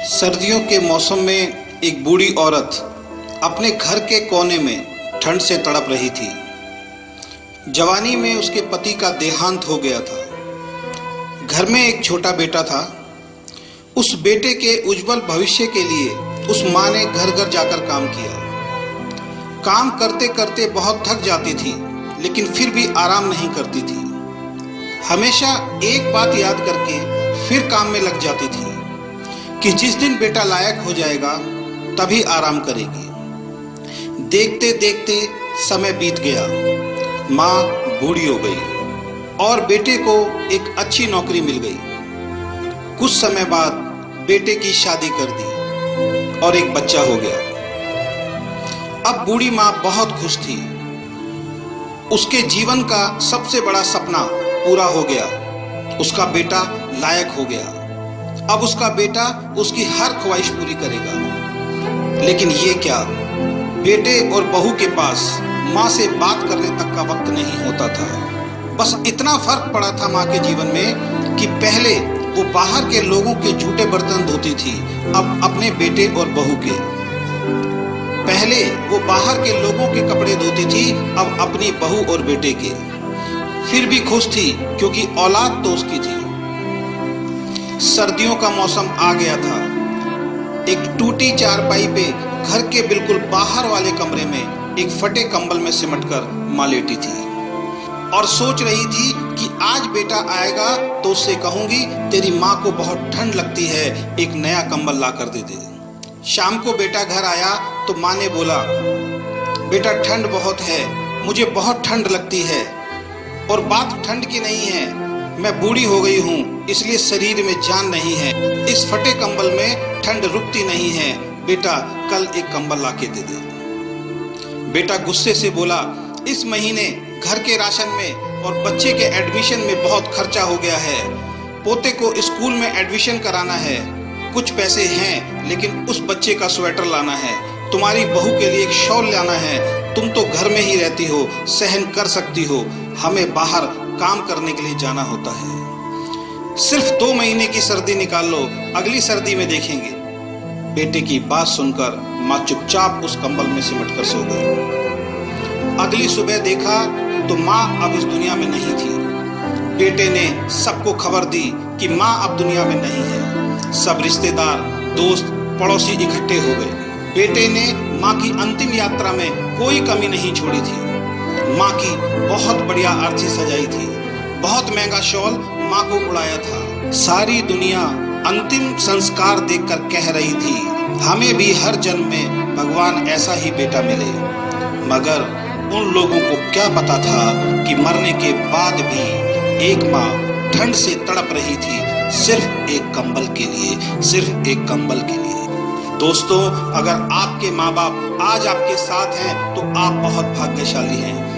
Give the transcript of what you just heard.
सर्दियों के मौसम में एक बूढ़ी औरत अपने घर के कोने में ठंड से तड़प रही थी। जवानी में उसके पति का देहांत हो गया था। घर में एक छोटा बेटा था। उस बेटे के उज्जवल भविष्य के लिए उस माँ ने घर घर जाकर काम किया। काम करते करते बहुत थक जाती थी, लेकिन फिर भी आराम नहीं करती थी। हमेशा एक बात याद करके फिर काम में लग जाती थी कि जिस दिन बेटा लायक हो जाएगा तभी आराम करेगी। देखते देखते समय बीत गया। माँ बूढ़ी हो गई और बेटे को एक अच्छी नौकरी मिल गई। कुछ समय बाद बेटे की शादी कर दी और एक बच्चा हो गया। अब बूढ़ी माँ बहुत खुश थी। उसके जीवन का सबसे बड़ा सपना पूरा हो गया। उसका बेटा लायक हो गया। अब उसका बेटा उसकी हर ख्वाहिश पूरी करेगा। लेकिन ये क्या, बेटे और बहू के पास माँ से बात करने तक का वक्त नहीं होता था। बस इतना फर्क पड़ा था माँ के जीवन में कि पहले वो बाहर के लोगों के झूठे बर्तन धोती थी, अब अपने बेटे और बहू के। पहले वो बाहर के लोगों के कपड़े धोती थी, अब अपनी बहू और बेटे के। फिर भी खुश थी क्योंकि औलाद तो उसकी थी। सर्दियों का मौसम आ गया था। एक टूटी चारपाई पे घर के बिल्कुल बाहर वाले कमरे में एक फटे कंबल में सिमटकर माँ लेटी थी और सोच रही थी कि आज बेटा आएगा तो उससे कहूंगी तेरी माँ को बहुत ठंड लगती है, एक नया कंबल ला कर दे दे। शाम को बेटा घर आया तो माँ ने बोला, बेटा ठंड बहुत है, मुझे बहुत ठंड लगती है। और बात ठंड की नहीं है, मैं बूढ़ी हो गई हूँ इसलिए शरीर में जान नहीं है। इस फटे कंबल में ठंड रुकती नहीं है। बेटा कल एक कंबल ला के दे दे। बेटा गुस्से से बोला, इस महीने घर के राशन में और बच्चे के एडमिशन में बहुत खर्चा हो गया है। पोते को स्कूल में एडमिशन कराना है, कुछ पैसे हैं, लेकिन उस बच्चे का स्वेटर लाना है, तुम्हारी बहू के लिए एक शॉल लाना है। तुम तो घर में ही रहती हो, सहन कर सकती हो, हमें बाहर काम करने के लिए जाना होता है। सिर्फ 2 महीने की सर्दी निकाल लो, अगली सर्दी में देखेंगे। बेटे की बात सुनकर माँ चुपचाप उस कंबल में सिमटकर सो गई। अगली सुबह देखा तो माँ अब इस दुनिया में नहीं थी। बेटे ने सबको खबर दी कि माँ अब दुनिया में नहीं है। सब रिश्तेदार, दोस्त, पड़ोसी इकट्ठे हो गए। बेटे ने माँ की अंतिम यात्रा में कोई कमी नहीं छोड़ी थी। माँ की बहुत बढ़िया अर्थी सजाई थी, बहुत महंगा शॉल माँ को उड़ाया था। सारी दुनिया अंतिम संस्कार देखकर कह रही थी, हमें भी हर जन्म में भगवान ऐसा ही बेटा मिले। मगर उन लोगों को क्या पता था कि मरने के बाद भी एक माँ ठंड से तड़प रही थी, सिर्फ एक कंबल के लिए, सिर्फ एक कंबल के लिए। दोस्तों, अगर आपके माँ बाप आज आपके साथ हैं तो आप बहुत भाग्यशाली हैं।